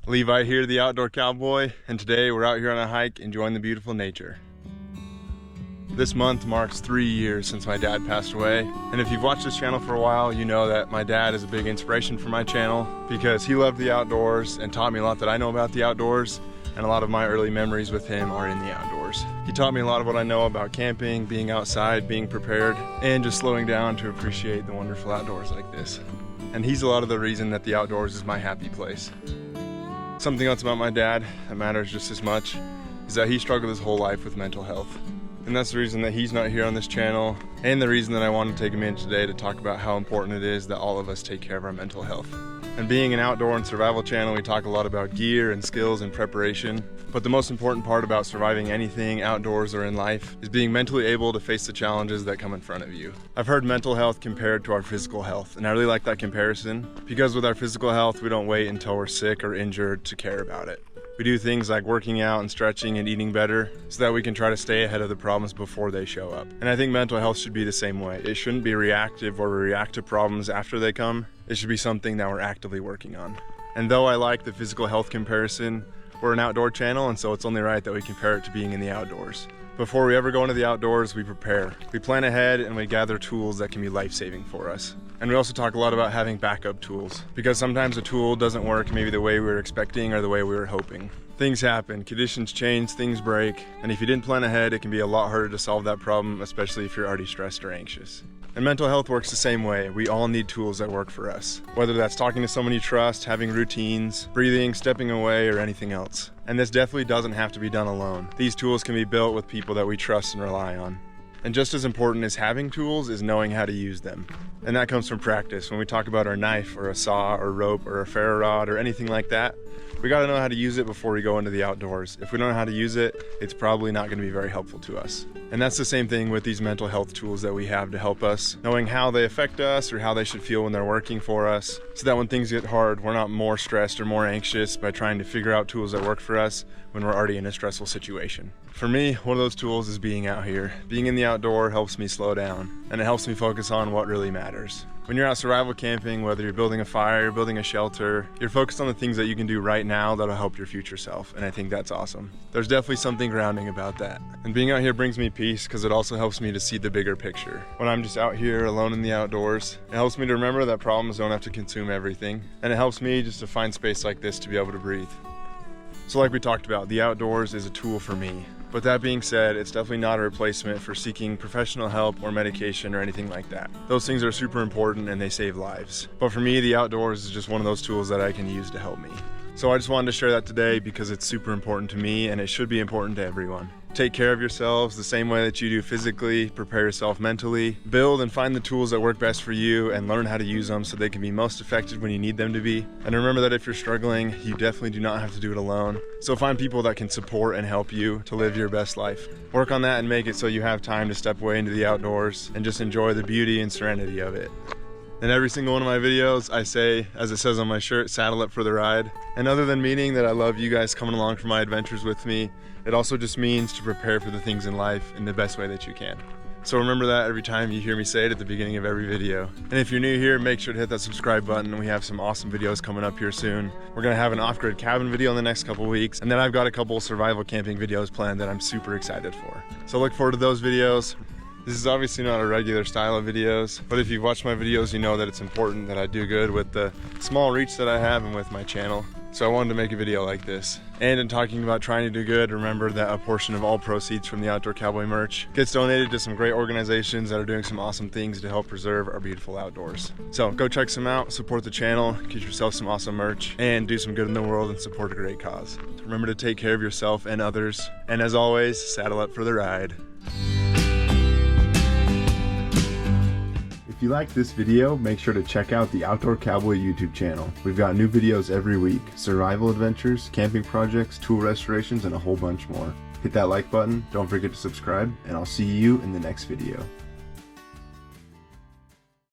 Levi here, the Outdoor Cowboy, and today we're out here on a hike enjoying the beautiful nature. This month marks 3 years since my dad passed away, and if you've watched this channel for a while, you know that my dad is a big inspiration for my channel because he loved the outdoors and taught me a lot that I know about the outdoors, and a lot of my early memories with him are in the outdoors. He taught me a lot of what I know about camping, being outside, being prepared, and just slowing down to appreciate the wonderful outdoors like this. And he's a lot of the reason that the outdoors is my happy place. Something else about my dad that matters just as much is that he struggled his whole life with mental health. And that's the reason that he's not here on this channel, and the reason that I wanted to take him in today to talk about how important it is that all of us take care of our mental health. And being an outdoor and survival channel, we talk a lot about gear and skills and preparation, but the most important part about surviving anything outdoors or in life is being mentally able to face the challenges that come in front of you. I've heard mental health compared to our physical health, and I really like that comparison because with our physical health, we don't wait until we're sick or injured to care about it. We do things like working out and stretching and eating better so that we can try to stay ahead of the problems before they show up. And I think mental health should be the same way. It shouldn't be reactive or we react to problems after they come. It should be something that we're actively working on. And though I like the physical health comparison, we're an outdoor channel, and so it's only right that we compare it to being in the outdoors. Before we ever go into the outdoors, we prepare. We plan ahead and we gather tools that can be life-saving for us. And we also talk a lot about having backup tools, because sometimes a tool doesn't work maybe the way we were expecting or the way we were hoping. Things happen, conditions change, things break, and if you didn't plan ahead, it can be a lot harder to solve that problem, especially if you're already stressed or anxious. And mental health works the same way. We all need tools that work for us, whether that's talking to someone you trust, having routines, breathing, stepping away, or anything else. And this definitely doesn't have to be done alone. These tools can be built with people that we trust and rely on. And just as important as having tools is knowing how to use them. And that comes from practice. When we talk about our knife or a saw or rope or a ferro rod or anything like that, we gotta know how to use it before we go into the outdoors. If we don't know how to use it, it's probably not gonna be very helpful to us. And that's the same thing with these mental health tools that we have to help us, knowing how they affect us or how they should feel when they're working for us, so that when things get hard, we're not more stressed or more anxious by trying to figure out tools that work for us when we're already in a stressful situation. For me, one of those tools is being out here. Being in the outdoor helps me slow down, and it helps me focus on what really matters. When you're out survival camping, whether you're building a fire, you're building a shelter, you're focused on the things that you can do right now that'll help your future self, and I think that's awesome. There's definitely something grounding about that. And being out here brings me peace because it also helps me to see the bigger picture. When I'm just out here alone in the outdoors, it helps me to remember that problems don't have to consume everything, and it helps me just to find space like this to be able to breathe. So like we talked about, the outdoors is a tool for me. But that being said, it's definitely not a replacement for seeking professional help or medication or anything like that. Those things are super important and they save lives. But for me, the outdoors is just one of those tools that I can use to help me. So I just wanted to share that today because it's super important to me and it should be important to everyone. Take care of yourselves the same way that you do physically, prepare yourself mentally, build and find the tools that work best for you and learn how to use them so they can be most effective when you need them to be. And remember that if you're struggling, you definitely do not have to do it alone. So find people that can support and help you to live your best life. Work on that and make it so you have time to step away into the outdoors and just enjoy the beauty and serenity of it. In every single one of my videos, I say, as it says on my shirt, saddle up for the ride. And other than meaning that I love you guys coming along for my adventures with me, it also just means to prepare for the things in life in the best way that you can. So remember that every time you hear me say it at the beginning of every video. And if you're new here, make sure to hit that subscribe button. We have some awesome videos coming up here soon. We're gonna have an off-grid cabin video in the next couple weeks, and then I've got a couple survival camping videos planned that I'm super excited for. So look forward to those videos. This is obviously not a regular style of videos, but if you've watched my videos, you know that it's important that I do good with the small reach that I have and with my channel. So I wanted to make a video like this. And in talking about trying to do good, remember that a portion of all proceeds from the Outdoor Cowboy merch gets donated to some great organizations that are doing some awesome things to help preserve our beautiful outdoors. So go check some out, support the channel, get yourself some awesome merch, and do some good in the world and support a great cause. Remember to take care of yourself and others. And as always, saddle up for the ride. If you like this video, make sure to check out the Outdoor Cowboy YouTube channel. We've got new videos every week, survival adventures, camping projects, tool restorations, and a whole bunch more. Hit that like button, don't forget to subscribe, and I'll see you in the next video.